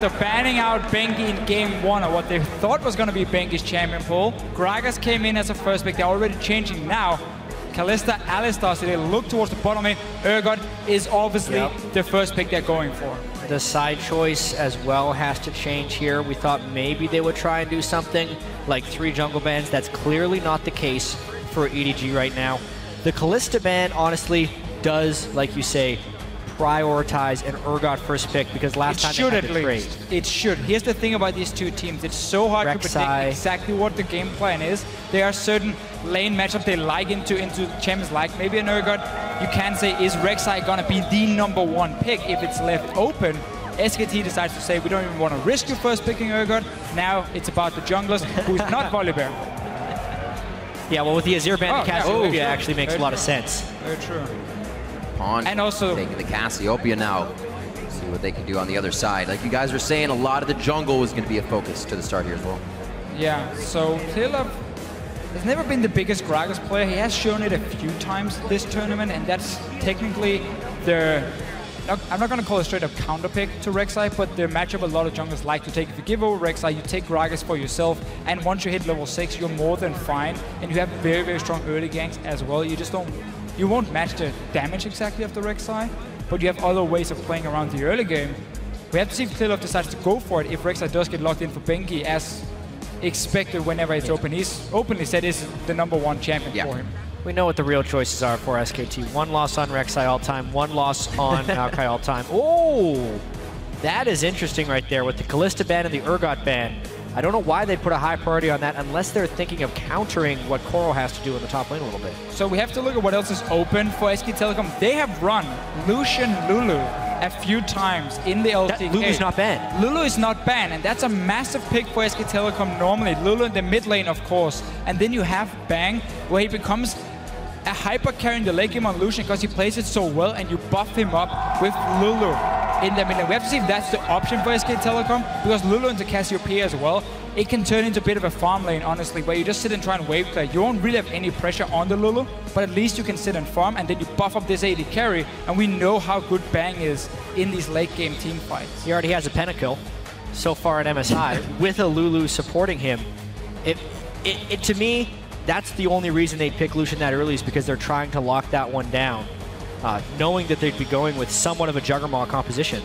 They're banning out Bengi in game 1, or what they thought was going to be Bengi's champion pool. Gragas came in as a first pick. They're already changing now. Kalista, Alistar, so they look towards the bottom lane. Urgot is obviously the first pick they're going for. The side choice as well has to change here. We thought maybe they would try and do something like 3 jungle bans. That's clearly not the case for EDG right now. The Kalista ban, honestly, does, like you say, prioritize an Urgot first pick, because last time they had to trade. It should. Here's the thing about these two teams. It's so hard to predict exactly what the game plan is. There are certain lane matchups they like into champions like maybe an Urgot. You can say, is Rek'Sai going to be the #1 pick if it's left open? SKT decides to say, we don't even want to risk you first picking Urgot. Now it's about the junglers, who's not Volibear. Yeah, well, with the Azir ban, Cassiopeia actually makes a lot of sense. Very true. And also taking the Cassiopeia now. See what they can do on the other side. Like you guys were saying, a lot of the jungle was going to be a focus to the start here as well. Yeah, so Clearlove has never been the biggest Gragas player. He has shown it a few times this tournament, and that's technically the... I'm not going to call it straight up counter pick to Rek'Sai, but the matchup a lot of junglers like to take. If you give over Rek'Sai, you take Gragas for yourself, and once you hit level 6, you're more than fine, and you have very, very strong early ganks as well. You just don't... You won't match the damage exactly of the Rek'Sai, but you have other ways of playing around the early game. We have to see if Clearlove decides to go for it if Rek'Sai does get locked in for Bengi as expected whenever it's open. He's openly said this is the #1 champion for him. We know what the real choices are for SKT. 1 loss on Rek'Sai all time, 1 loss on Maokai all time. Oh, that is interesting right there with the Kalista ban and the Urgot ban. I don't know why they put a high priority on that unless they're thinking of countering what Coral has to do in the top lane a little bit. So we have to look at what else is open for SK Telecom. They have run Lucian Lulu a few times in the LCK. Lulu's not banned. Lulu is not banned, and that's a massive pick for SK Telecom normally. Lulu in the mid lane, of course. And then you have Bang, where he becomes a hyper carry in the late game on Lucian because he plays it so well, and you buff him up with Lulu in the middle. We have to see if that's the option for SK Telecom, because Lulu into Cassiopeia as well, it can turn into a bit of a farm lane, honestly, where you just sit and try and wave clear. You won't really have any pressure on the Lulu, but at least you can sit and farm, and then you buff up this AD carry, and we know how good Bang is in these late game team fights. He already has a pentakill so far at MSI with a Lulu supporting him. To me, that's the only reason they'd pick Lucian that early, is because they're trying to lock that one down, knowing that they'd be going with somewhat of a Juggernaut composition.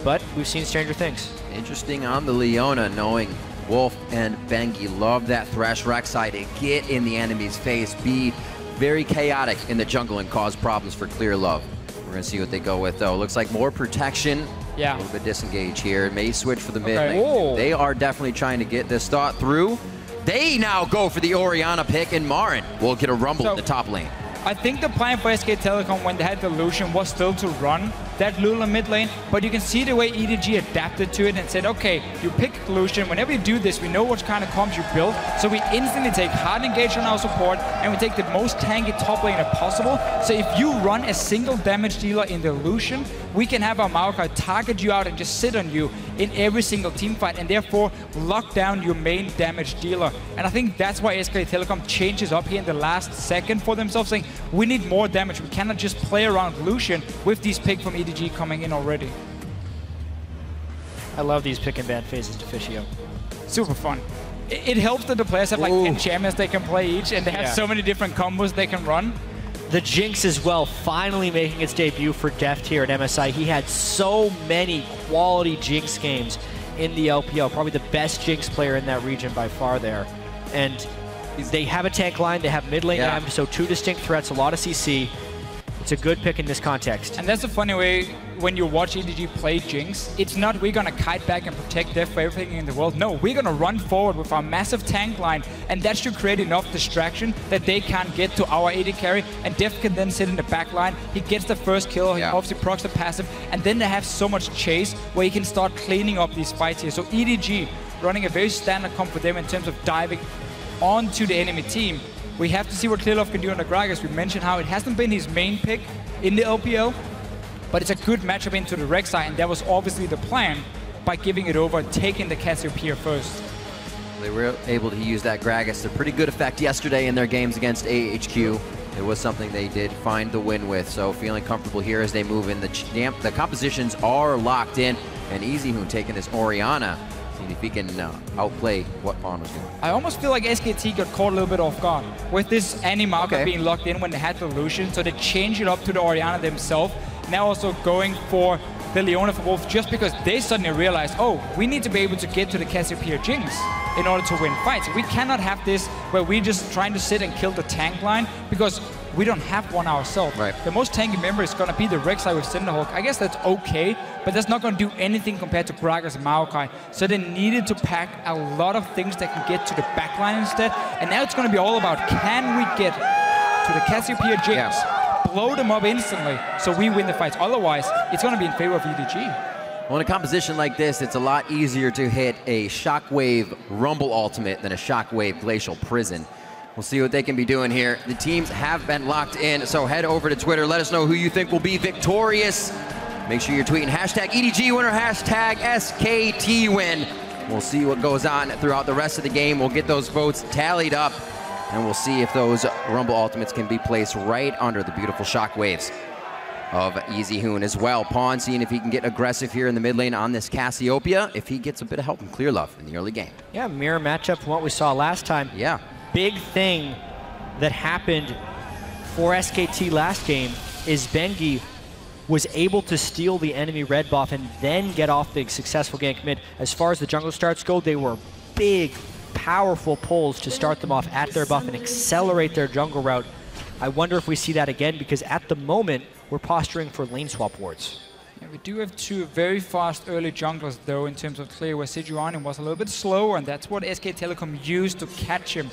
But we've seen stranger things. Interesting on the Leona, knowing Wolf and Bengi love that Thresh Rek'Sai to get in the enemy's face, be very chaotic in the jungle and cause problems for Clearlove. We're going to see what they go with, though. Looks like more protection. Yeah. A little bit disengaged here. It may switch for the mid lane. They are definitely trying to get this thought through. They now go for the Orianna pick, and MaRin will get a rumble in the top lane. I think the plan for SK Telecom when they had the Lucian was still to run that Lulu mid lane, but you can see the way EDG adapted to it and said, okay, you pick Lucian, whenever you do this, we know what kind of comps you build, so we instantly take hard engage on our support, and we take the most tanky top laner possible. So if you run a single damage dealer in the Lucian, we can have our Maokai target you out and just sit on you in every single team fight, and therefore lock down your main damage dealer. And I think that's why SK Telecom changes up here in the last second for themselves, saying, we need more damage. We cannot just play around Lucian with these picks from EDG coming in already. I love these pick and ban phases, Deficio. Super fun. It helps that the players have like 10 champions they can play each, and they have so many different combos they can run. The Jinx as well, finally making its debut for Deft here at MSI. He had so many quality Jinx games in the LPL, probably the best Jinx player in that region by far there. And they have a tank line, they have mid lane damage, so 2 distinct threats, a lot of CC. It's a good pick in this context. And that's a funny way when you watch EDG play Jinx. It's not we're gonna kite back and protect Deft for everything in the world. No, we're gonna run forward with our massive tank line, and that should create enough distraction that they can't get to our AD carry, and Deft can then sit in the back line. He gets the first kill, he obviously procs the passive, and then they have so much chase where he can start cleaning up these fights here. So EDG running a very standard comp for them in terms of diving onto the enemy team. We have to see what Clearlove can do on the Gragas. We mentioned how it hasn't been his main pick in the LPL, but it's a good matchup into the Rek'Sai, and that was obviously the plan by giving it over, taking the Cassiopeia first. They were able to use that Gragas to pretty good effect yesterday in their games against AHQ. it was something they did find the win with. So feeling comfortable here as they move in. The compositions are locked in, and Easyhoon taking this Orianna. See if he can outplay what Pawn was doing. I almost feel like SKT got caught a little bit off guard with this Maokai being locked in when they had the Lucian, so they changed it up to the Orianna themselves. Now also going for the Leona for Wolf, just because they suddenly realized, oh, we need to be able to get to the Cassiopeia Jinx in order to win fights. We cannot have this where we're just trying to sit and kill the tank line, because we don't have one ourselves. Right. The most tanky member is going to be the Rek'Sai with Cinderhawk. I guess that's okay, but that's not going to do anything compared to Gragas and Maokai. So they needed to pack a lot of things that can get to the backline instead. And now it's going to be all about, can we get to the Cassiopeia Jinx? Yeah. Blow them up instantly so we win the fights. Otherwise, it's going to be in favor of EDG. Well, in a composition like this, it's a lot easier to hit a Shockwave Rumble ultimate than a Shockwave Glacial Prison. We'll see what they can be doing here. The teams have been locked in, so head over to Twitter. Let us know who you think will be victorious. Make sure you're tweeting hashtag EDG winner, hashtag SKT win. We'll see what goes on throughout the rest of the game. We'll get those votes tallied up, and we'll see if those Rumble Ultimates can be placed right under the beautiful Shockwaves of Easyhoon as well. Pawn seeing if he can get aggressive here in the mid lane on this Cassiopeia, if he gets a bit of help from Clearlove in the early game. Yeah, mirror matchup from what we saw last time. Yeah. Big thing that happened for SKT last game is Bengi was able to steal the enemy red buff and then get off the successful gank mid. As far as the jungle starts go, they were big, powerful pulls to start them off at their buff and accelerate their jungle route. I wonder if we see that again, because at the moment, we're posturing for lane swap wards. Yeah, we do have two very fast early junglers, though, in terms of clear, where Sejuani was a little bit slower, and that's what SK Telecom used to catch him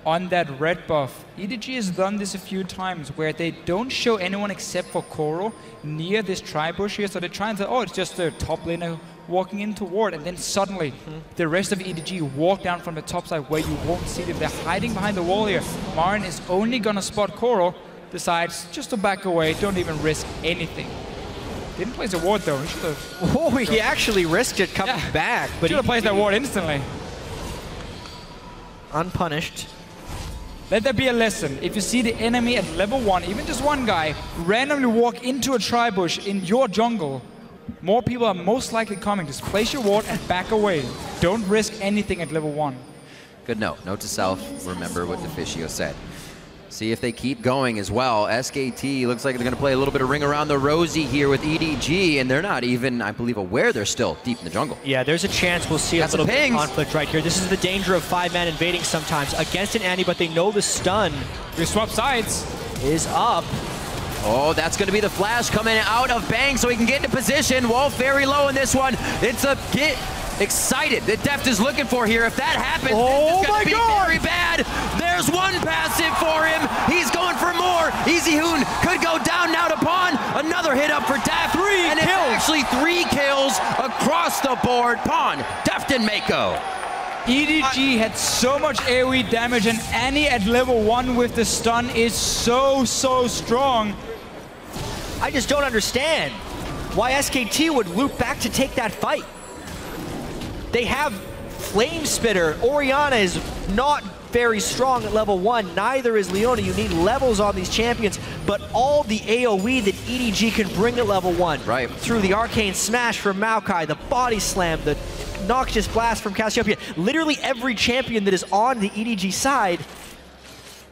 on that red buff. EDG has done this a few times, where they don't show anyone except for Koro near this tri-bush here, so they try and say, oh, it's just the top laner walking into ward, and then suddenly the rest of EDG walk down from the top side where you won't see them. They're hiding behind the wall here. MaRin is only gonna spot Koro, decides just to back away, don't even risk anything. Didn't place a ward though, he should have. Oh, he actually risked it coming back. But should have placed that ward instantly. Unpunished. Let there be a lesson. If you see the enemy at level 1, even just one guy, randomly walk into a tri-bush in your jungle, more people are most likely coming. Just place your ward and back away. Don't risk anything at level 1. Good note. Note to self, remember what Deficio said. See if they keep going as well. SKT looks like they're going to play a little bit of ring around the rosy here with EDG, and they're not even, I believe, aware they're still deep in the jungle. Yeah, there's a chance we'll see a little bit of conflict right here. This is the danger of 5-man invading sometimes against an Annie, but they know the stun. We swap sides. Is up. Oh, that's going to be the flash coming out of Bang so he can get into position. Wolf very low in this one. It's a get excited that Deft is looking for here. If that happens, oh it's going to be very bad. There's one passive for him. He's going for more. Easyhoon could go down now to Pawn. Another hit up for Deft. 3 and kills. It's actually 3 kills across the board. Pawn, Deft, and Meiko. EDG had so much AoE damage, and Annie at level 1 with the stun is so strong. I just don't understand why SKT would loop back to take that fight. They have Flame Spitter. Orianna is not very strong at level 1. Neither is Leona. You need levels on these champions, but all the AoE that EDG can bring at level 1. Right. Through the Arcane Smash from Maokai, the Body Slam, the Noxious Blast from Cassiopeia. Literally every champion that is on the EDG side,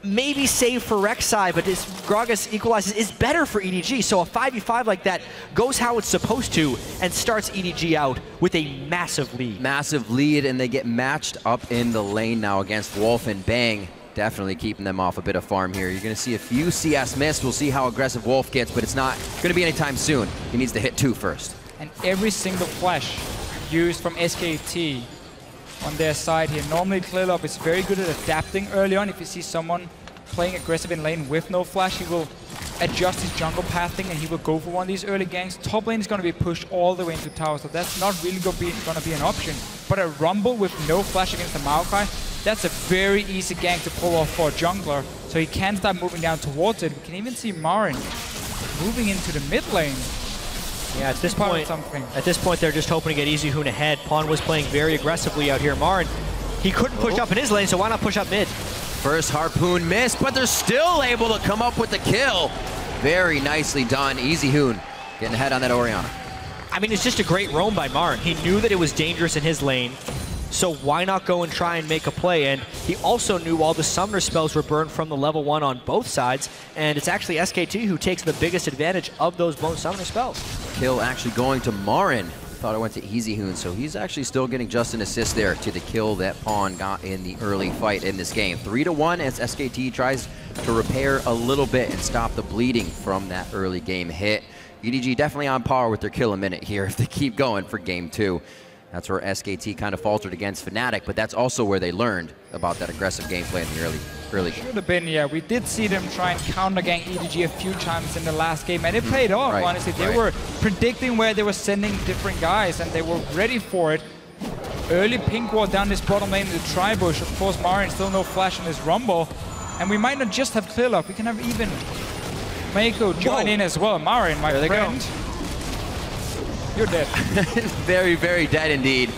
maybe save for Rek'Sai, but this Gragas equalizes, is better for EDG. So a 5v5 like that goes how it's supposed to and starts EDG out with a massive lead. Massive lead, and they get matched up in the lane now against Wolf and Bang. Definitely keeping them off a bit of farm here. You're going to see a few CS miss. We'll see how aggressive Wolf gets, but it's not going to be anytime soon. He needs to hit 2 first. And every single flash used from SKT on their side here. Normally Clearlove is very good at adapting early on. If you see someone playing aggressive in lane with no flash, he will adjust his jungle pathing and he will go for one of these early ganks. Top lane is going to be pushed all the way into tower, so that's not really going to be an option. But a Rumble with no flash against the Maokai, that's a very easy gank to pull off for a jungler. So he can start moving down towards it. We can even see MaRin moving into the mid lane. Yeah, at this point, they're just hoping to get Easyhoon ahead. Pawn was playing very aggressively out here. MaRin, he couldn't push up in his lane, so why not push up mid? First harpoon missed, but they're still able to come up with the kill. Very nicely done. Easyhoon getting ahead on that Orianna. I mean, it's just a great roam by MaRin. He knew that it was dangerous in his lane, so why not go and try and make a play? And he also knew all the summoner spells were burned from the level 1 on both sides, and it's actually SKT who takes the biggest advantage of those bone summoner spells. Kill actually going to MaRin. Thought it went to Easyhoon, so he's actually still getting just an assist there to the kill that Pawn got in the early fight in this game. 3-1 as SKT tries to repair a little bit and stop the bleeding from that early game hit. EDG definitely on par with their kill a minute here if they keep going for game 2. That's where SKT kind of faltered against Fnatic, but that's also where they learned about that aggressive gameplay in the early game. Should have been, yeah. We did see them try and counter-gang EDG a few times in the last game, and it paid off, honestly. They were predicting where they were sending different guys, and they were ready for it. Early pink ward down this bottom lane in the tri-bush. Of course, MaRin still no flash in this rumble, and we might not just have Clearlove. We can have even Meiko join in as well. MaRin, my friend. You're dead. Very, very dead indeed.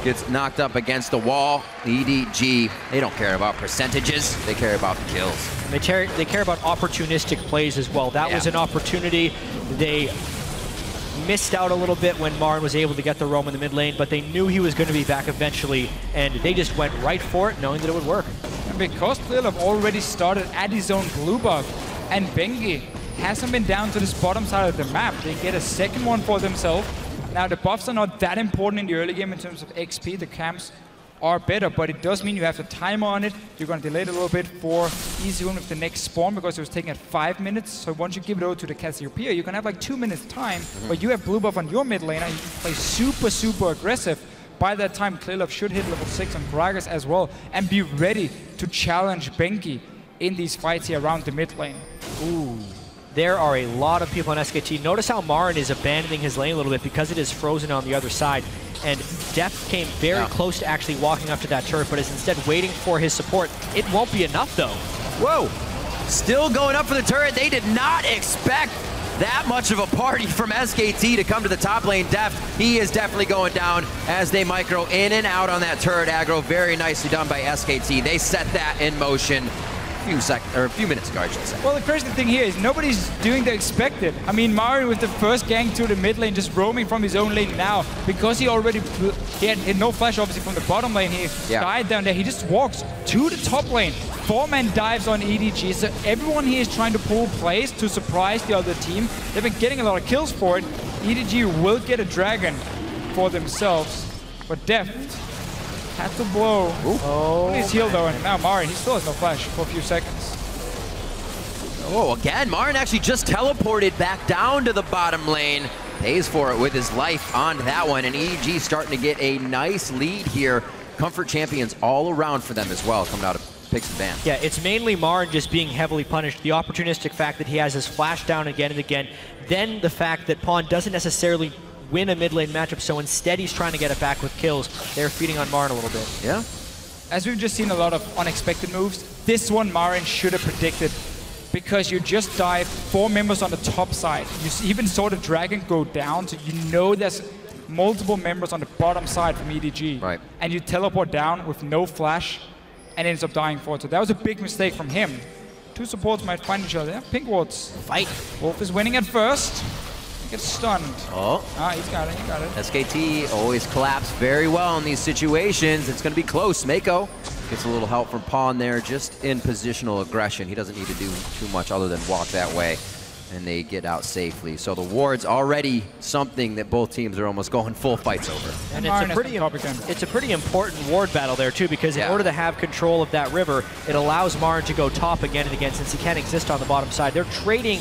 Gets knocked up against the wall. EDG, they don't care about percentages. They care about the kills. And they care about opportunistic plays as well. That was an opportunity. They missed out a little bit when MaRin was able to get the roam in the mid lane, but they knew he was going to be back eventually, and they just went right for it, knowing that it would work. And because Clearlove already started at his own blue buff, and Bengi hasn't been down to this bottom side of the map, they get a second one for themselves. Now, the buffs are not that important in the early game in terms of XP. The camps are better, but it does mean you have the timer on it. You're going to delay it a little bit for Easyhoon with the next spawn because it was taking at 5 minutes. So once you give it over to the Cassiopeia, you can have like 2 minutes time, but you have blue buff on your mid lane and you can play super, super aggressive. By that time, Clearlove should hit level 6 on Gragas as well and be ready to challenge Bengi in these fights here around the mid lane. Ooh. There are a lot of people on SKT. Notice how MaRin is abandoning his lane a little bit because it is frozen on the other side. And Deft came very close to actually walking up to that turret, but is instead waiting for his support. It won't be enough, though. Whoa! Still going up for the turret. They did not expect that much of a party from SKT to come to the top lane. Deft, he is definitely going down as they micro in and out on that turret aggro. Very nicely done by SKT. They set that in motion. A few minutes ago, I should say. Well, the crazy thing here is nobody's doing the expected. I mean, MaRin with the first gang to the mid lane, just roaming from his own lane now, because he had no flash, obviously, from the bottom lane. He died down there. He just walks to the top lane. 4-man dives on EDG, so everyone here is trying to pull plays to surprise the other team. They've been getting a lot of kills for it. EDG will get a dragon for themselves, but Deft had to blow. Oh, he's healed though, and now MaRin, he still has no flash for a few seconds. Oh, again, MaRin actually just teleported back down to the bottom lane. Pays for it with his life on that one, and EDG starting to get a nice lead here. Comfort champions all around for them as well, coming out of picks and bans. Yeah, it's mainly MaRin just being heavily punished. The opportunistic fact that he has his flash down again and again. Then the fact that Pawn doesn't necessarily win a mid lane matchup, so instead he's trying to get it back with kills. They're feeding on MaRin a little bit. Yeah. As we've just seen a lot of unexpected moves, this one MaRin should have predicted, because you just dive 4 members on the top side. You even saw the dragon go down, so you know there's multiple members on the bottom side from EDG. Right. And you teleport down with no flash and ends up dying for it. So that was a big mistake from him. 2 supports might find each other. Pink wards. Fight. Wolf is winning at first. Gets stunned. Oh. He's got it, he got it. SKT always collapse very well in these situations. It's going to be close. Meiko gets a little help from Pawn there, just in positional aggression. He doesn't need to do too much other than walk that way, and they get out safely. So the ward's already something that both teams are almost going full fights over. And it's a pretty important ward battle there too, because in order to have control of that river, it allows MaRin to go top again and again, since he can't exist on the bottom side. They're trading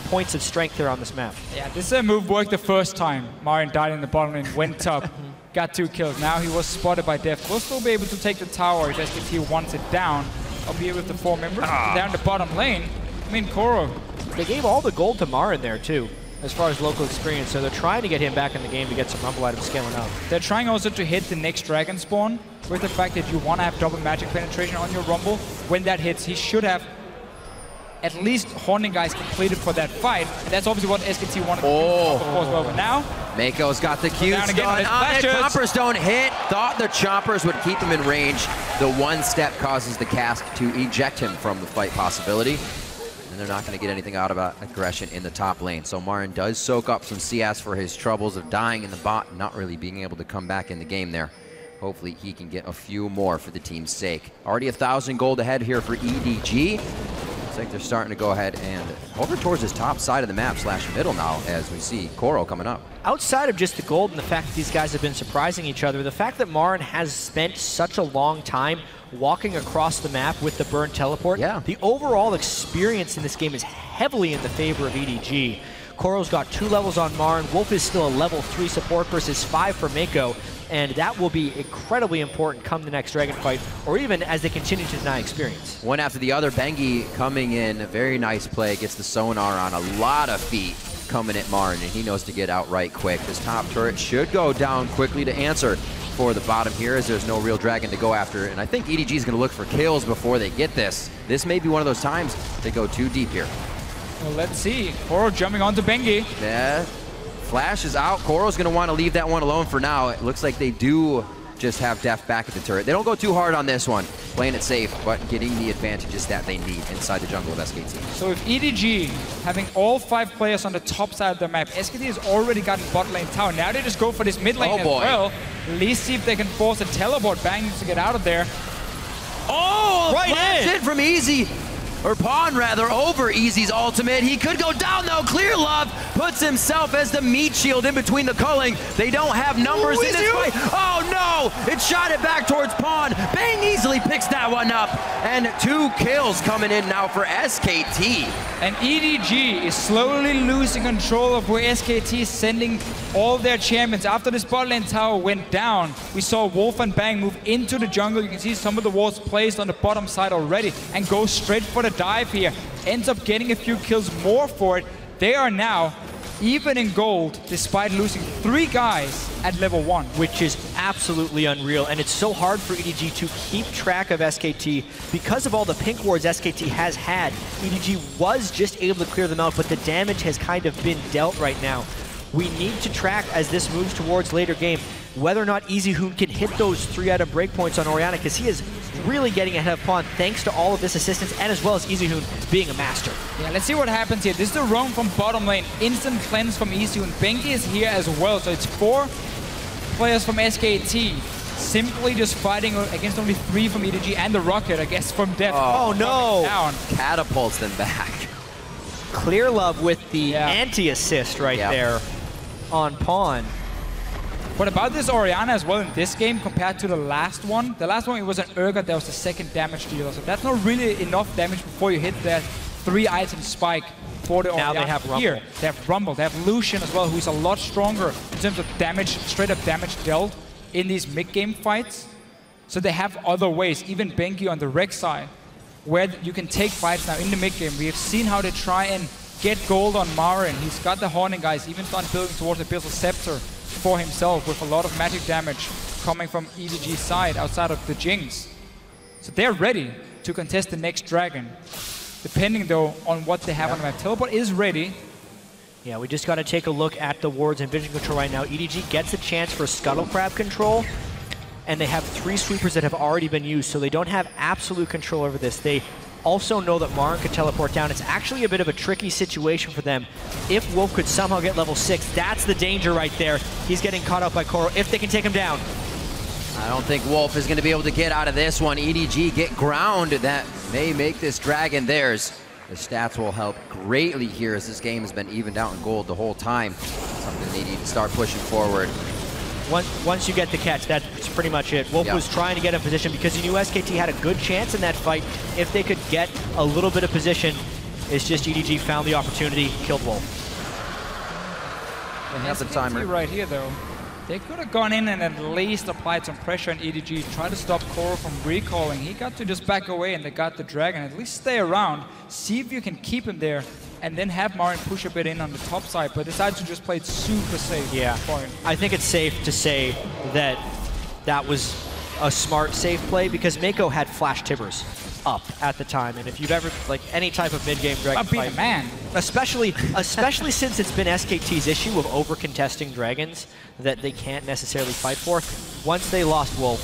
points of strength here on this map. Yeah, this move worked the first time. MaRin died in the bottom lane, went top, got 2 kills. Now he was spotted by Deft. We'll still be able to take the tower if SKT wants it down. I'll be with the 4 members down the bottom lane. I mean, Koro. They gave all the gold to MaRin there too, as far as local experience, so they're trying to get him back in the game to get some rumble items scaling up. They're trying also to hit the next dragon spawn with the fact that you want to have double magic penetration on your rumble. When that hits, he should have at least Haunting Guys completed for that fight. And that's obviously what SKT wanted to do, of course, well. But now, Meiko's got the Q's done. Chompers don't hit. Thought the chompers would keep him in range. The one step causes the cast to eject him from the fight possibility. And they're not going to get anything out of aggression in the top lane. So MaRin does soak up some CS for his troubles of dying in the bot and not really being able to come back in the game there. Hopefully he can get a few more for the team's sake. Already 1,000 gold ahead here for EDG. Looks like they're starting to go ahead and over towards his top side of the map / middle now as we see Koro coming up. Outside of just the gold and the fact that these guys have been surprising each other, the fact that MaRin has spent such a long time walking across the map with the burn teleport, the overall experience in this game is heavily in the favor of EDG. Koro's got 2 levels on MaRin. Wolf is still a level 3 support versus 5 for Meiko, and that will be incredibly important come the next Dragon fight, or even as they continue to deny experience. One after the other, Bengi coming in, a very nice play, gets the sonar on a lot of feet coming at MaRin, and he knows to get out right quick. This top turret should go down quickly to answer for the bottom here, as there's no real Dragon to go after, and I think EDG is going to look for kills before they get this. This may be one of those times they go too deep here. Well, let's see. Koro jumping onto Bengi. Yeah, Flash is out. Koro's going to want to leave that one alone for now. It looks like they do just have Deft back at the turret. They don't go too hard on this one, playing it safe, but getting the advantages that they need inside the jungle of SKT. So with EDG having all 5 players on the top side of the map, SKT has already gotten bot lane tower. Now they just go for this mid lane as well. At least see if they can force a teleport. Bang needs to get out of there. Oh, right in from Easy. Or Pawn, rather, over Easy's ultimate. He could go down, though. Clearlove puts himself as the meat shield in between the culling. They don't have numbers in this fight. Oh, no! It shot it back towards Pawn. Bang easily picks that one up. And 2 kills coming in now for SKT. And EDG is slowly losing control of where SKT is sending all their champions. After this bot lane tower went down, we saw Wolf and Bang move into the jungle. You can see some of the walls placed on the bottom side already and go straight for the dive here. Ends up getting a few kills more for it. They are now even in gold despite losing 3 guys at level 1. Which is absolutely unreal, and it's so hard for EDG to keep track of SKT because of all the pink wards SKT has had. EDG was just able to clear them out, but the damage has kind of been dealt right now. We need to track as this moves towards later game whether or not Easyhoon can hit those 3-item breakpoints on Orianna, because he is really getting ahead of Pawn thanks to all of this assistance and as well as Easyhoon being a master. Yeah, let's see what happens here. This is the roam from bottom lane. Instant cleanse from Easyhoon. Bengi is here as well, so it's 4 players from SKT simply just fighting against only 3 from EDG and the rocket, I guess, from Deft. Oh no! Down. Catapults them back. Clearlove with the anti-assist right there on Pawn. What about this Orianna as well in this game compared to the last one? The last one, it was an Urgot that was the 2nd damage dealer, so that's not really enough damage before you hit that 3-item spike for the Orianna. Now they have Rumble. Here, they have Rumble. They have Lucian as well, who's a lot stronger in terms of damage, straight-up damage dealt in these mid-game fights. So they have other ways, even Bengi on the Rek'Sai, where you can take fights now in the mid-game. We have seen how they try and get gold on MaRin. He's got the Haunting Guys, even started building towards the Abyssal Scepter for himself with a lot of magic damage coming from EDG's side outside of the Jinx. So they're ready to contest the next Dragon, depending though on what they have on the map. Teleport is ready. Yeah, we just got to take a look at the wards and vision control right now. EDG gets a chance for Scuttle Crab control, and they have 3 sweepers that have already been used, so they don't have absolute control over this. They also know that MaRin could teleport down. It's actually a bit of a tricky situation for them. If Wolf could somehow get level 6, that's the danger right there. He's getting caught up by Koro if they can take him down. I don't think Wolf is going to be able to get out of this one. EDG get ground that may make this Dragon theirs. The stats will help greatly here as this game has been evened out in gold the whole time. Something they need to start pushing forward. Once you get the catch, that's pretty much it. Wolf was trying to get in position because he knew SKT had a good chance in that fight. If they could get a little bit of position, it's just EDG found the opportunity, killed Wolf. They have the timer right here, though. They could have gone in and at least applied some pressure on EDG, try to stop Koro from recalling. He got to just back away and they got the Dragon. At least stay around, see if you can keep him there, and then have MaRin push a bit in on the top side, but decides to just play it super safe. Yeah, I think it's safe to say that that was a smart, safe play because Meiko had flash Tibbers. up at the time, and if you've ever, like, any type of mid-game Dragon fight, man. especially since it's been SKT's issue of over-contesting dragons that they can't necessarily fight for, once they lost Wolf,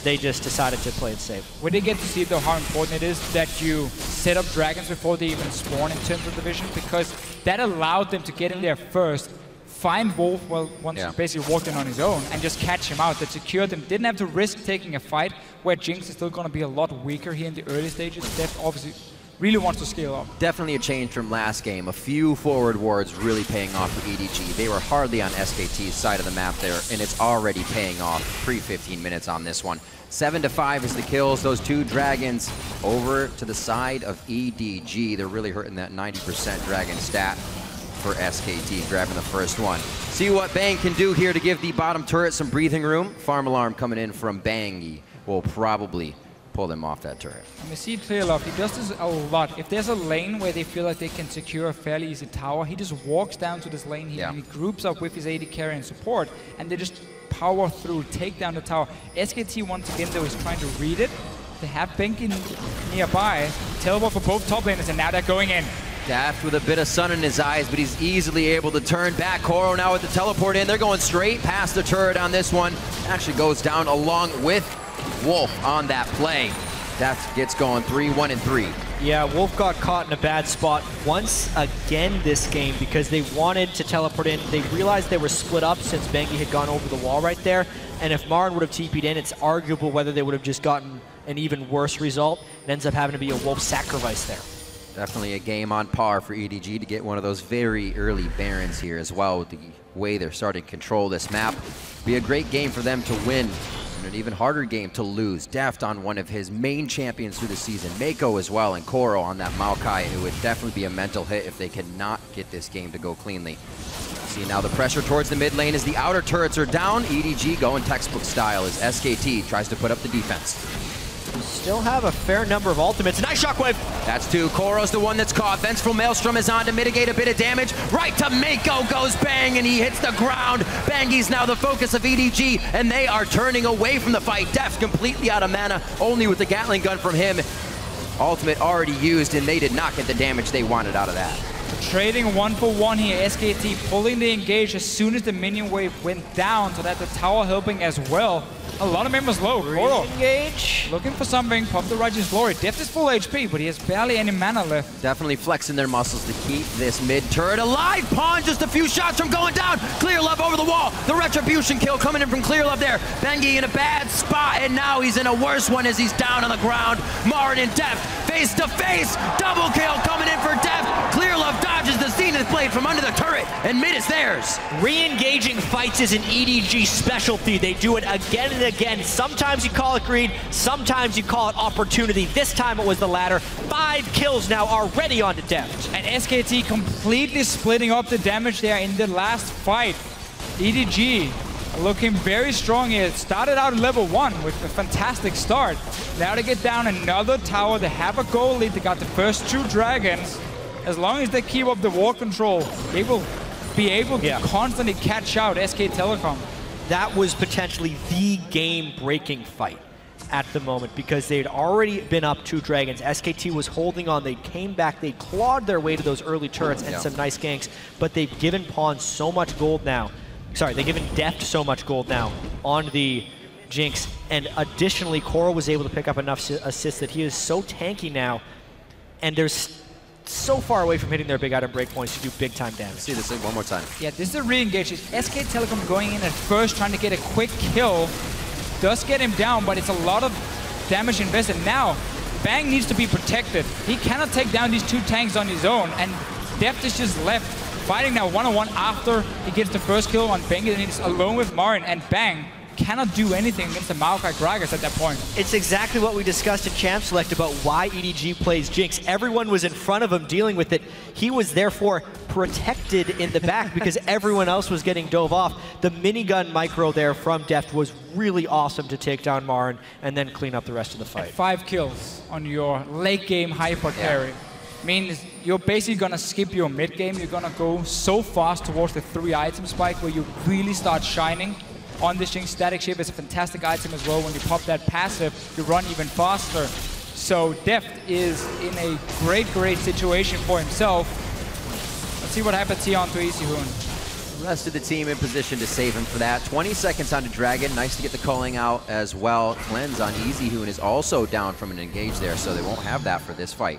they just decided to play it safe. We did get to see, though, how important it is that you set up dragons before they even spawn in terms of the vision, because that allowed them to get in there first, find Wolf once he basically walked in on his own, and just catch him out. That secured them. Didn't have to risk taking a fight where Jinx is still going to be a lot weaker here in the early stages. Deft obviously really wants to scale up. Definitely a change from last game. A few forward wards really paying off for EDG. They were hardly on SKT's side of the map there, and it's already paying off pre-15 minutes on this one. 7-5 is the kills. Those two dragons over to the side of EDG. They're really hurting that 90% dragon stat for SKT, grabbing the first one. See what Bang can do here to give the bottom turret some breathing room. Farm alarm coming in from Bengi will probably pull them off that turret. And we see Clearlove, he does this a lot. If there's a lane where they feel like they can secure a fairly easy tower, he just walks down to this lane here and he groups up with his AD carry and support, and they just power through, take down the tower. SKT once again though is trying to read it. They have Bengi nearby, teleport for both top laners, and now they're going in. Deft with a bit of sun in his eyes, but he's easily able to turn back. Koro now with the teleport in. They're going straight past the turret on this one. Actually goes down along with Wolf on that play. Deft gets going 3-1-3. Yeah, Wolf got caught in a bad spot once again this game because they wanted to teleport in. They realized they were split up since Bengi had gone over the wall right there. And if MaRin would have TP'd in, it's arguable whether they would have just gotten an even worse result. It ends up having to be a Wolf sacrifice there. Definitely a game on par for EDG to get one of those very early Barons here as well with the way they're starting to control this map. Be a great game for them to win and an even harder game to lose. Deft on one of his main champions through the season, Meiko as well, and Koro on that Maokai. It would definitely be a mental hit if they cannot get this game to go cleanly. See now the pressure towards the mid lane as the outer turrets are down. EDG going textbook style as SKT tries to put up the defense. Still have a fair number of ultimates. Nice shockwave! That's two. Koro's the one that's caught. Vengeful Maelstrom is on to mitigate a bit of damage. Right to Meiko goes Bang, and he hits the ground. Bangi's now the focus of EDG, and they are turning away from the fight. Deft completely out of mana, only with the Gatling gun from him. Ultimate already used, and they did not get the damage they wanted out of that. Trading 1-for-1 here. SKT pulling the engage as soon as the minion wave went down, so that the tower helping as well. A lot of members low. Koro engage. Looking for something. Pop the Righteous Glory. Deft is full HP, but he has barely any mana left. Definitely flexing their muscles to keep this mid turret alive. Pawn just a few shots from going down. Clearlove over the wall. The Retribution kill coming in from Clearlove there. Bengi in a bad spot, and now he's in a worse one as he's down on the ground. MaRin and Deft face to face. Double kill coming in for Deft. Clearlove dodges the Zenith Blade from under the turret, and mid is theirs. Re-engaging fights is an EDG specialty. They do it again and again. Sometimes you call it greed, sometimes you call it opportunity. This time it was the latter. 5 kills now already onto Deft. And SKT completely splitting up the damage there in the last fight. EDG looking very strong here. It started out at level 1 with a fantastic start. Now they get down another tower. They have a goal lead. They got the first 2 dragons. As long as they keep up the war control, they will be able to constantly catch out SK Telecom. That was potentially the game-breaking fight at the moment because they had already been up 2 dragons. SKT was holding on. They came back. They clawed their way to those early turrets and some nice ganks, but they've given Pawn so much gold now. Sorry, they've given Deft so much gold now on the Jinx, and additionally, Koro was able to pick up enough assists that he is so tanky now, and there's so far away from hitting their big item breakpoints to do big time damage. See this one more time. Yeah, this is a re-engage. SK Telecom going in at first, trying to get a quick kill. Does get him down, but it's a lot of damage invested. Now, Bang needs to be protected. He cannot take down these 2 tanks on his own, and Deft is just left fighting now 1-on-1 after he gets the first kill on Bengi, and he's alone with MaRin, and Bang cannot do anything against the Maokai Gragas at that point. It's exactly what we discussed in Champ Select about why EDG plays Jinx. Everyone was in front of him dealing with it. He was therefore protected in the back because everyone else was getting dove off. The minigun micro there from Deft was really awesome to take down MaRin and then clean up the rest of the fight. And 5 kills on your late game hyper carry means you're basically gonna skip your mid game. You're gonna go so fast towards the 3 item spike where you really start shining. On this Jinx, Static Shift is a fantastic item as well. When you pop that passive, you run even faster. So Deft is in a great situation for himself. Let's see what happens here onto Easyhoon. Rest of the team in position to save him for that. 20 seconds onto Dragon. Nice to get the culling out as well. Cleanse on Easyhoon is also down from an engage there, so they won't have that for this fight.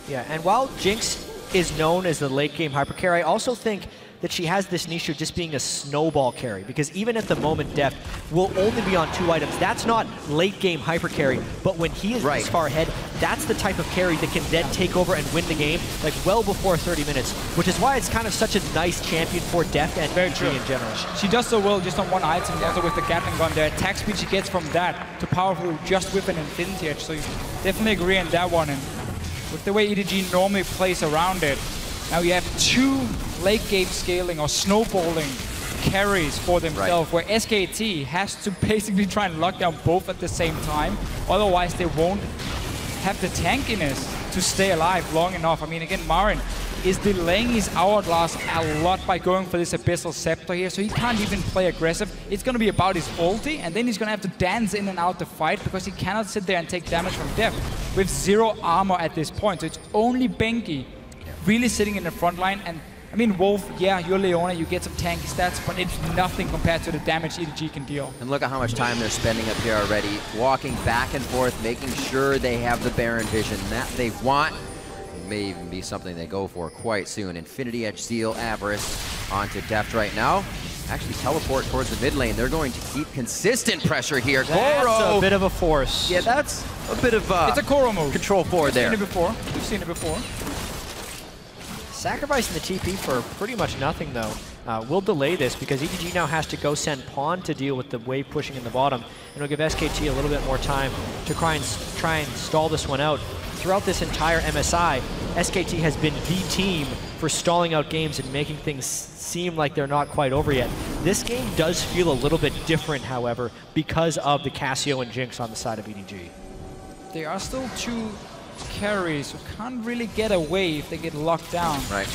Yeah, and while Jinx is known as the late game hyper carry, I also think that she has this niche of just being a snowball carry, because even at the moment Deft will only be on 2 items. That's not late game hyper carry, but when he is this far ahead, that's the type of carry that can then take over and win the game like well before 30 minutes, which is why it's kind of such a nice champion for Deft and EDG in general. She does so well just on 1 item, also with the Gatling gun. The attack speed she gets from that to powerful just with an Infinity Edge, so you definitely agree on that one. And with the way EDG normally plays around it, now you have 2 late game scaling or snowballing carries for themselves, where SKT has to basically try and lock down both at the same time. Otherwise, they won't have the tankiness to stay alive long enough. I mean, again, MaRin is delaying his hourglass a lot by going for this Abyssal Scepter here, so he can't even play aggressive. It's going to be about his ulti, and then he's going to have to dance in and out the fight because he cannot sit there and take damage from Deft with 0 armor at this point. So it's only Bengi really sitting in the front line. And I mean, Wolf, yeah, you're Leona, you get some tanky stats, but it's nothing compared to the damage EDG can deal. And look at how much time they're spending up here already, walking back and forth, making sure they have the Baron vision that they want. It may even be something they go for quite soon. Infinity Edge Seal, Avarice onto Deft right now. Actually teleport towards the mid lane. They're going to keep consistent pressure here. That's Goro. a bit of a force. Yeah, that's a bit of it's a Goro move. Control 4 there. We've seen it before. Sacrificing the TP for pretty much nothing, though. We'll delay this because EDG now has to go send Pawn to deal with the wave pushing in the bottom, and it'll give SKT a little bit more time to try and stall this one out. Throughout this entire MSI, SKT has been the team for stalling out games and making things seem like they're not quite over yet. This game does feel a little bit different, however, because of the Cassio and Jinx on the side of EDG. There are still 2 carries who can't really get away if they get locked down. Right.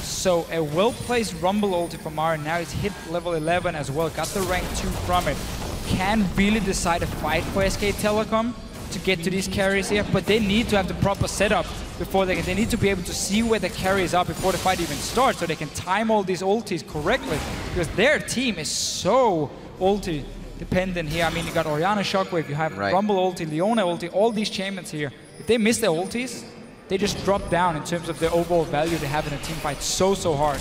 So a well-placed Rumble ulti for MaRin. Now he's hit level 11 as well, got the rank 2 from it. Can really decide a fight for SK Telecom to get to these carries here, but they need to have the proper setup before they need to be able to see where the carries are before the fight even starts, so they can time all these ultis correctly, because their team is so ulti dependent here. I mean, you got Orianna Shockwave, you have Rumble ulti, Leona ulti, all these champions here. If they miss their ultis, they just drop down in terms of their overall value they have in a team fight so hard.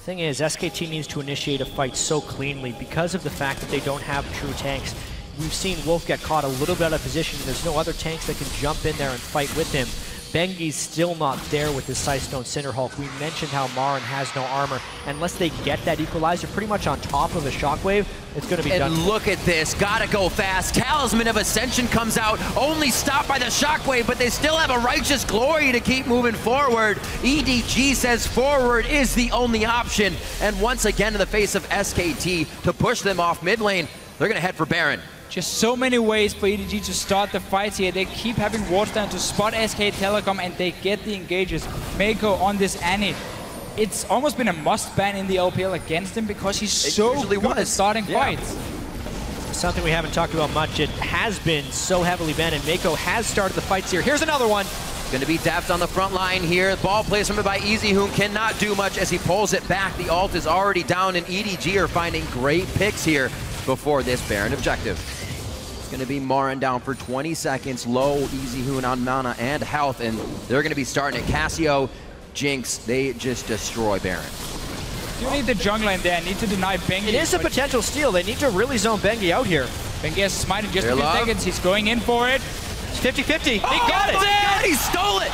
Thing is, SKT needs to initiate a fight so cleanly because of the fact that they don't have true tanks. We've seen Wolf get caught a little bit out of position. There's no other tanks that can jump in there and fight with him. Bengi's still not there with his Sightstone Cinderhulk. We mentioned how MaRin has no armor. Unless they get that equalizer pretty much on top of a Shockwave, it's going to be done. And look at this, gotta go fast. Talisman of Ascension comes out, only stopped by the Shockwave, but they still have a Righteous Glory to keep moving forward. EDG says forward is the only option. And once again in the face of SKT to push them off mid lane, they're gonna head for Baron. Just so many ways for EDG to start the fights here. They keep having wards down to spot SK Telecom, and they get the engages. Meiko on this Annie. It's almost been a must ban in the LPL against him because he's so good at starting fights. Something we haven't talked about much. It has been so heavily banned, and Meiko has started the fights here. Here's another one. Gonna be Deft on the front line here. Ball placement by Easyhoon cannot do much as he pulls it back. The ult is already down, and EDG are finding great picks here before this Baron objective. It's going to be MaRin down for 20 seconds, low Easyhoon on mana and health, and they're going to be starting at Cassio, Jinx. They just destroy Baron. You need the jungle in there, need to deny Bengi. It is a potential steal. They need to really zone Bengi out here. Bengi has smite in just a few seconds. He's going in for it. It's 50-50. He got it! Oh my God, he stole it!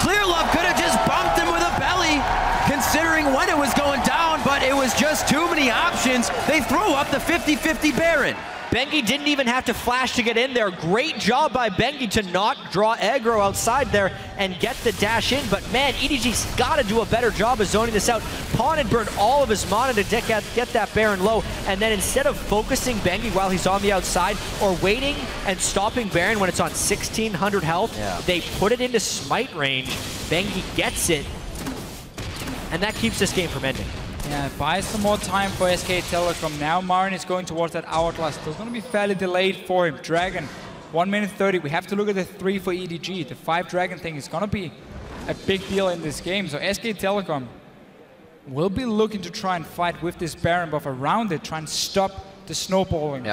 Clearlove could have just bumped him with a belly, considering when it was going down, but it was just too many options. They throw up the 50-50 Baron. Bengi didn't even have to flash to get in there. Great job by Bengi to not draw aggro outside there and get the dash in. But man, EDG's got to do a better job of zoning this out. Pawn had burned all of his mana to get that Baron low. And then instead of focusing Bengi while he's on the outside or waiting and stopping Baron when it's on 1600 health, they put it into smite range. Bengi gets it. And that keeps this game from ending. Yeah, buys some more time for SK Telecom. Now MaRin is going towards that hourglass. Still going to be fairly delayed for him. Dragon 1 minute 30. We have to look at the 3 for EDG. The 5 dragon thing is gonna be a big deal in this game. So SK Telecom will be looking to try and fight with this Baron buff around it, try and stop the snowballing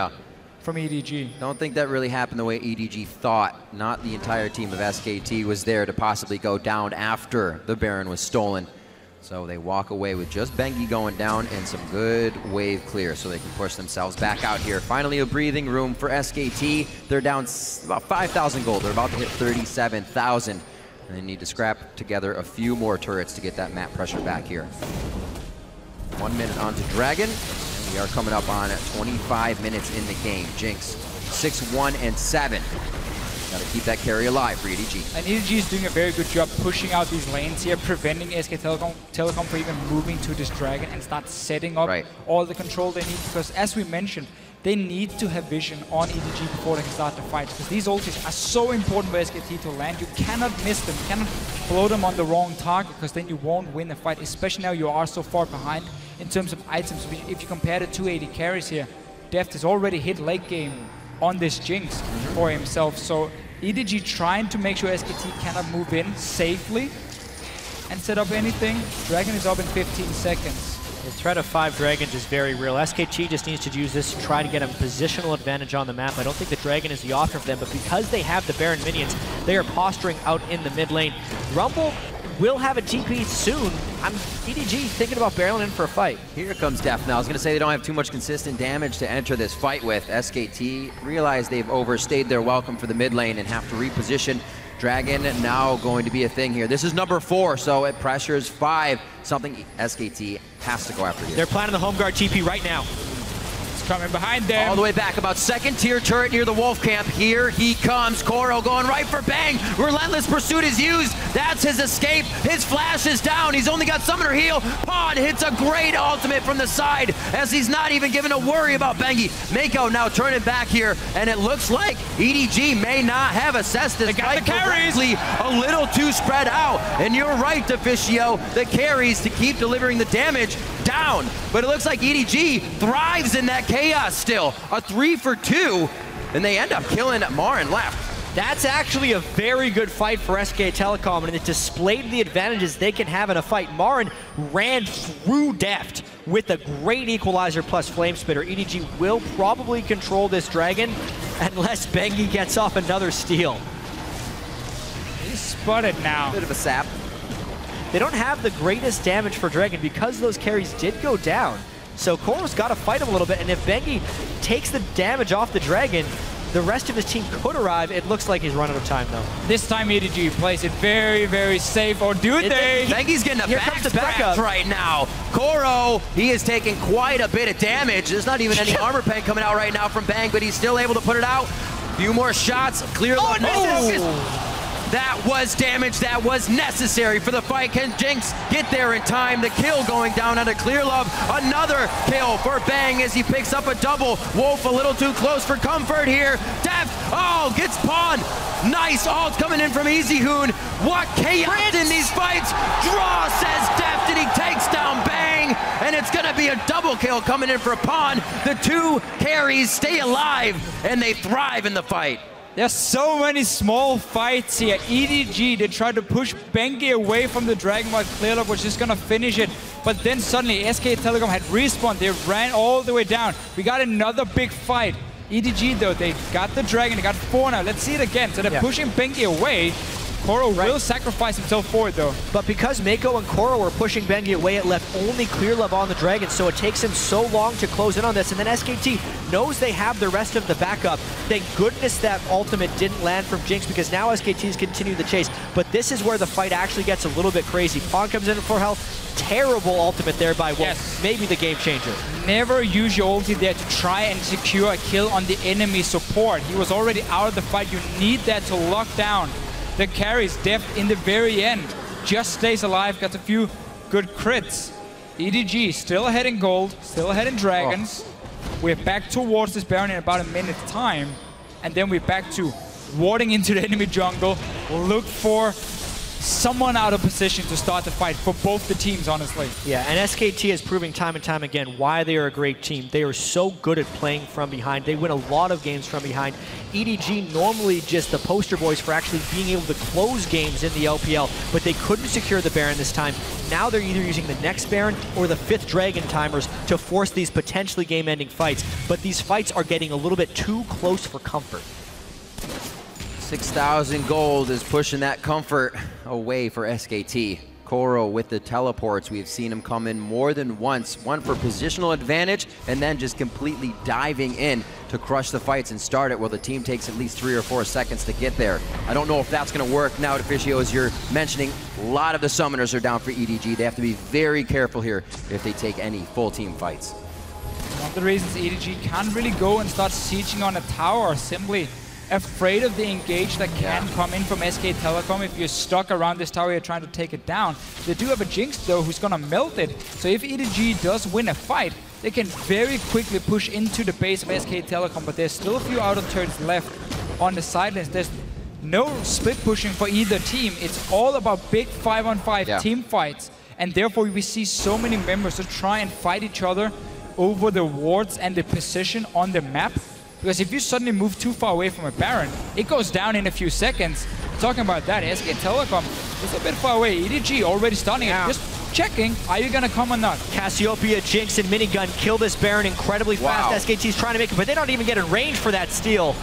from EDG. Don't think that really happened the way EDG thought. Not the entire team of SKT was there to possibly go down after the Baron was stolen. So they walk away with just Bengi going down and some good wave clear so they can push themselves back out here. Finally a breathing room for SKT. They're down about 5,000 gold. They're about to hit 37,000. And they need to scrap together a few more turrets to get that map pressure back here. 1 minute onto Dragon. And we are coming up on 25 minutes in the game. Jinx, 6-1 and 7. Gotta keep that carry alive for EDG. And EDG is doing a very good job pushing out these lanes here, preventing SK Telecom from even moving to this Dragon and start setting up all the control they need. Because as we mentioned, they need to have vision on EDG before they can start the fight. Because these ultis are so important for SKT to land. You cannot miss them. You cannot blow them on the wrong target, because then you won't win the fight. Especially now you are so far behind in terms of items. If you compare the 2 AD carries here, Deft has already hit late game on this Jinx for himself. So EDG trying to make sure SKT cannot move in safely and set up anything. Dragon is up in 15 seconds. The threat of 5 dragons is very real. SKT just needs to use this to try to get a positional advantage on the map. I don't think the dragon is the option for them, but because they have the Baron minions, they are posturing out in the mid lane. Rumble will have a TP soon. EDG thinking about barreling in for a fight. Here comes Deft now. I was going to say they don't have too much consistent damage to enter this fight with. SKT realize they've overstayed their welcome for the mid lane and have to reposition. Dragon now going to be a thing here. This is number 4, so it pressures 5. Something SKT has to go after here. They're planning the home guard TP right now. It's coming behind them. All the way back, about 2nd tier turret near the Wolf camp. Here he comes. Koro going right for Bang. Relentless pursuit is used. That's his escape. His flash is down. He's only got summoner heal. Pawn hits a great ultimate from the side as he's not even given a worry about Bengi. Meiko now turning back here, and it looks like EDG may not have assessed this fight correctly. A little too spread out. And you're right, Deficio. The carries to keep delivering the damage down. But it looks like EDG thrives in that chaos still. A 3 for 2, and they end up killing MaRin left. That's actually a very good fight for SK Telecom, and it displayed the advantages they can have in a fight. MaRin ran through Deft with a great equalizer plus flame spitter. EDG will probably control this dragon unless Bengi gets off another steal. He's spotted now. Bit of a sap. They don't have the greatest damage for dragon because those carries did go down. So Koro's got to fight him a little bit, and if Bengi takes the damage off the dragon, the rest of his team could arrive. It looks like he's run out of time, though. This time EDG plays it very, very safe. Or do they? Bengi's getting a backup right now. Koro, he is taking quite a bit of damage. There's not even any armor pen coming out right now from Bang, but he's still able to put it out. Few more shots. Clearlove misses. That was damage that was necessary for the fight. Can Jinx get there in time? The kill going down under Clearlove. Another kill for Bang as he picks up a double. Wolf a little too close for comfort here. Deft, gets pawned. Nice ult coming in from Easyhoon. What chaos in these fights. Draw, says Deft, and he takes down Bang. And it's going to be a double kill coming in for a pawn. The 2 carries stay alive, and they thrive in the fight. There's so many small fights here. EDG, they tried to push Bengi away from the dragon while Clearlove was just gonna finish it. But then suddenly SK Telecom had respawned. They ran all the way down. We got another big fight. EDG though, they got the dragon, they got 4 now. Let's see it again. So they're pushing Bengi away. Koro will sacrifice himself for it though. But because Meiko and Koro were pushing Bengi away, it left only Clearlove on the dragon, so it takes him so long to close in on this. And then SKT knows they have the rest of the backup. Thank goodness that ultimate didn't land from Jinx, because now SKT's continue the chase. But this is where the fight actually gets a little bit crazy. Pawn comes in for health. Terrible ultimate there by Wolf. Maybe the game changer. Never use your ulti there to try and secure a kill on the enemy support. He was already out of the fight. You need that to lock down the carries. Deft in the very end just stays alive, got a few good crits. EDG still ahead in gold, still ahead in dragons. We're back towards this Baron in about a minute's time, and then we're back to warding into the enemy jungle. Look for someone out of position to start the fight for both the teams, honestly. Yeah, and SKT is proving time and time again why they are a great team. They are so good at playing from behind. They win a lot of games from behind. EDG normally just the poster boys for actually being able to close games in the LPL, but they couldn't secure the Baron this time. Now they're either using the next Baron or the 5th Dragon timers to force these potentially game-ending fights, but these fights are getting a little bit too close for comfort. 6,000 gold is pushing that comfort away for SKT. Koro with the teleports, we've seen him come in more than once, one for positional advantage, and then just completely diving in to crush the fights and start it while the team takes at least 3 or 4 seconds to get there. I don't know if that's going to work now, Deficio, as you're mentioning. A lot of the summoners are down for EDG. They have to be very careful here if they take any full team fights. One of the reasons EDG can't really go and start sieging on a tower are simply afraid of the engage that can come in from SK Telecom if you're stuck around this tower, you're trying to take it down. They do have a Jinx though who's gonna melt it, so if EDG does win a fight, they can very quickly push into the base of SK Telecom, but there's still a few outer turrets left on the sidelines. There's no split pushing for either team. It's all about big 5-on-5 team fights, and therefore we see so many members to try and fight each other over the wards and the position on the map. Because if you suddenly move too far away from a Baron, it goes down in a few seconds. Talking about that, SK Telecom is a bit far away. EDG already starting it, just checking, are you gonna come or not? Cassiopeia, Jinx, and Minigun kill this Baron incredibly fast. SKT's trying to make it, but they don't even get in range for that steal.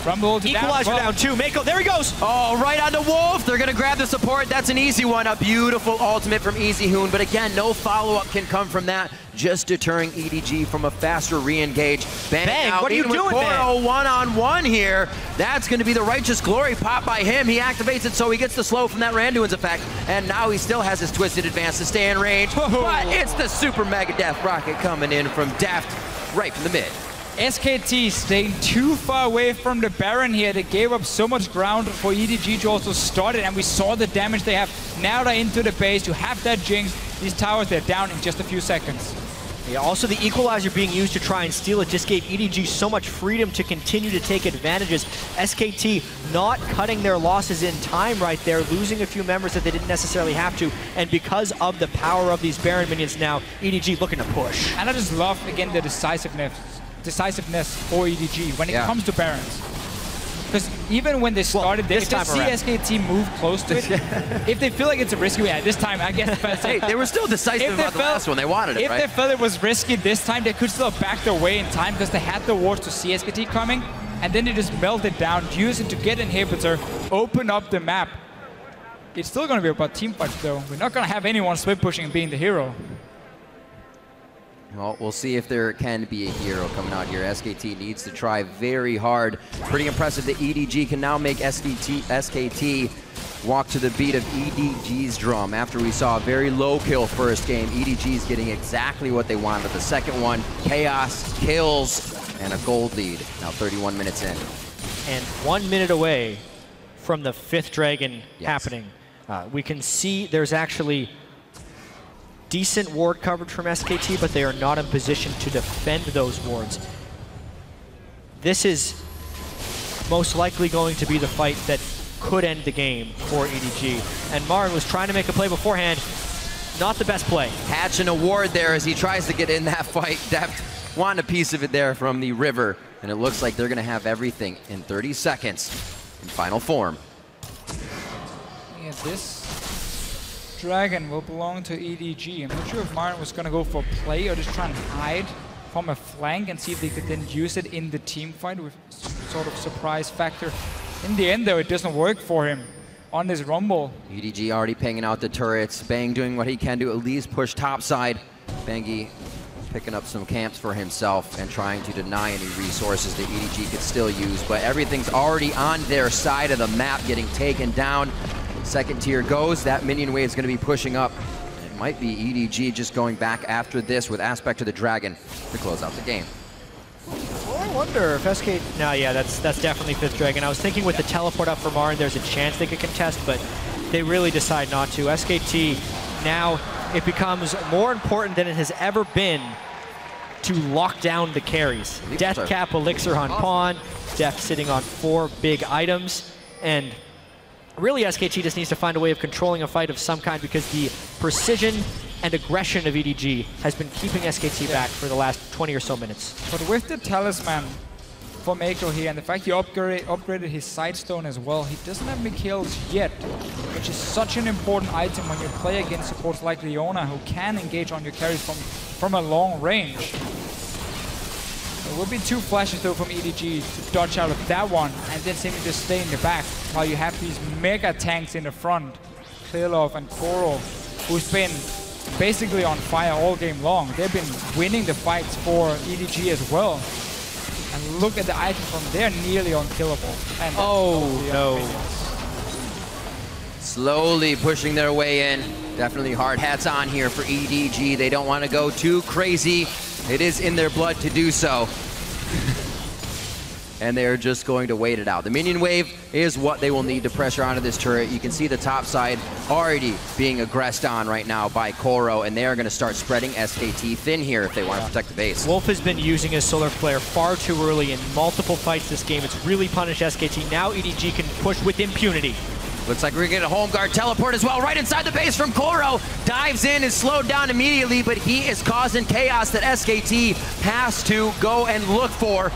Equalizer down too. Meiko, there he goes. Oh, right on the Wolf. They're going to grab the support. That's an easy one. A beautiful ultimate from Easyhoon. But again, no follow-up can come from that. Just deterring EDG from a faster re-engage. Bang, what are you doing, man? One-on-one here. That's going to be the Righteous Glory pop by him. He activates it so he gets the slow from that Randuin's effect. And now he still has his Twisted Advance to stay in range. But it's the Super Mega Death Rocket coming in from Deft right from the mid. SKT staying too far away from the Baron here. They gave up so much ground for EDG to also start it, and we saw the damage they have. Now they're into the base. You have that Jinx. These towers, they're down in just a few seconds. Yeah, also the Equalizer being used to try and steal it just gave EDG so much freedom to continue to take advantages. SKT not cutting their losses in time right there, losing a few members that they didn't necessarily have to, and because of the power of these Baron minions now, EDG looking to push. And I just love, again, the decisiveness for EDG when it comes to Barons. Because even when they started, if they see SKT move close to it, if they feel like it's a risky, this time I guess. Hey, they were still decisive about the last one. They wanted it, right? If they felt it was risky this time, they could still back their way in time because they had the wards to see SKT coming, and then they just melt it down, use it to get inhibitor, open up the map. It's still going to be about team fights though. We're not going to have anyone split pushing and being the hero. Well, we'll see if there can be a hero coming out here. SKT needs to try very hard. Pretty impressive that EDG can now make SKT walk to the beat of EDG's drum. After we saw a very low kill first game, EDG's getting exactly what they wanted. The second one, chaos, kills, and a gold lead. Now 31 minutes in. And 1 minute away from the 5th Dragon happening. We can see there's actually decent ward coverage from SKT, but they are not in position to defend those wards. This is most likely going to be the fight that could end the game for EDG. And MaRin was trying to make a play beforehand. Not the best play. Hatching a ward there as he tries to get in that fight. Deft wanted a piece of it there from the river. And it looks like they're going to have everything in 30 seconds in final form. Yeah, this Dragon will belong to EDG. I'm not sure if MaRin was going to go for a play or just try and hide from a flank and see if they could then use it in the team fight with some sort of surprise factor. In the end, though, it doesn't work for him on this Rumble. EDG already pinging out the turrets. Bang doing what he can to at least push topside. Bengi picking up some camps for himself and trying to deny any resources that EDG could still use. But everything's already on their side of the map, getting taken down. Second tier goes. That minion wave is going to be pushing up. It might be EDG just going back after this with Aspect of the Dragon to close out the game. Well, I wonder if SK... No, yeah, that's definitely 5th Dragon. I was thinking with the teleport up for MaRin, there's a chance they could contest, but they really decide not to. SKT, now it becomes more important than it has ever been to lock down the carries. Death Cap, Elixir on pawn, Deft sitting on 4 big items, and really SKT just needs to find a way of controlling a fight of some kind, because the precision and aggression of EDG has been keeping SKT back for the last 20 or so minutes. But with the talisman for Meiko here, and the fact he upgraded his Sightstone as well, he doesn't have any kills yet, which is such an important item when you play against supports like Leona, who can engage on your carries from a long range. There will be 2 flashes though from EDG to dodge out of that one, and then simply just stay in the back, while you have these mega tanks in the front. Clearlove and Koro, who's been basically on fire all game long. They've been winning the fights for EDG as well. And look at the items from there, nearly unkillable. And oh no. Slowly pushing their way in. Definitely hard hats on here for EDG. They don't want to go too crazy. It is in their blood to do so. And they're just going to wait it out. The minion wave is what they will need to pressure onto this turret. You can see the top side already being aggressed on right now by Koro, and they are going to start spreading SKT thin here if they want to protect the base. Wolf has been using his solar flare far too early in multiple fights this game. It's really punished SKT. Now EDG can push with impunity. Looks like we're going to get a home guard teleport as well, right inside the base from Koro. Dives in, is slowed down immediately, but he is causing chaos that SKT has to go and look for.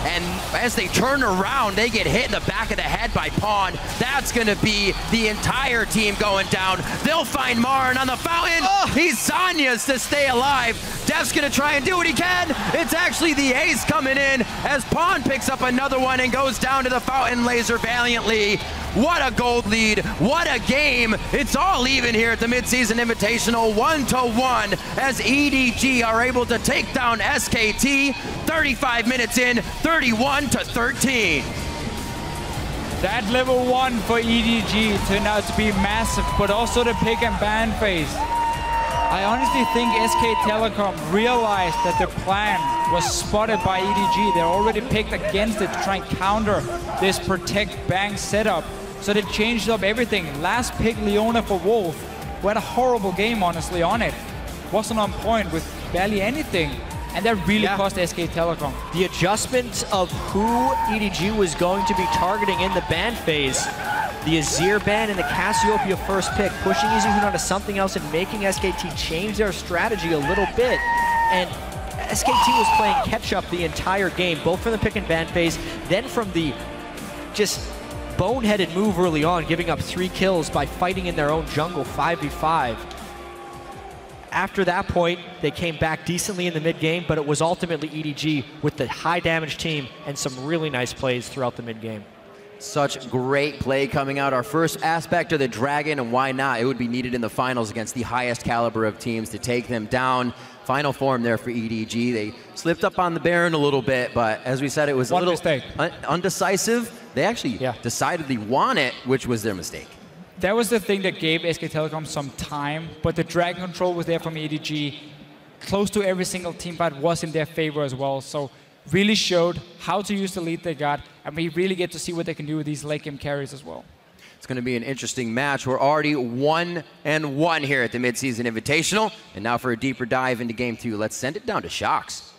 And as they turn around, they get hit in the back of the head by Pawn. That's going to be the entire team going down. They'll find MaRin on the fountain. Oh. He's Zanya's to stay alive. Deft's going to try and do what he can. It's actually the ace coming in as Pawn picks up another one and goes down to the fountain laser valiantly. What a gold lead. What a game. It's all even here at the midseason invitational, 1-1, as EDG are able to take down SKT 35 minutes in, 31-13. That level 1 for EDG turned out to be massive, but also the pick and ban phase. I honestly think SK Telecom realized that the plan was spotted by EDG. They already picked against it to try and counter this protect bang setup. So they changed up everything. Last pick, Leona for Wolf, who had a horrible game, honestly, on it. Wasn't on point with barely anything. And that really cost SK Telecom. The adjustment of who EDG was going to be targeting in the ban phase, the Azir ban and the Cassiopeia first pick, pushing Easyhoon onto something else and making SKT change their strategy a little bit. And SKT was playing catch-up the entire game, both from the pick and ban phase, then from the just boneheaded move early on, giving up 3 kills by fighting in their own jungle 5v5. After that point, they came back decently in the mid-game, but it was ultimately EDG with the high damage team and some really nice plays throughout the mid-game. Such great play coming out. Our first aspect of the Dragon, and why not? It would be needed in the finals against the highest caliber of teams to take them down. Final form there for EDG. They slipped up on the Baron a little bit, but as we said, it was a little undecisive. They actually decidedly won it, which was their mistake. That was the thing that gave SK Telecom some time, but the Dragon control was there from EDG. Close to every single team fight was in their favor as well, so really showed how to use the lead they got, and we really get to see what they can do with these late game carries as well. It's going to be an interesting match. We're already 1-1 here at the Midseason Invitational, and now for a deeper dive into Game 2, let's send it down to Shox.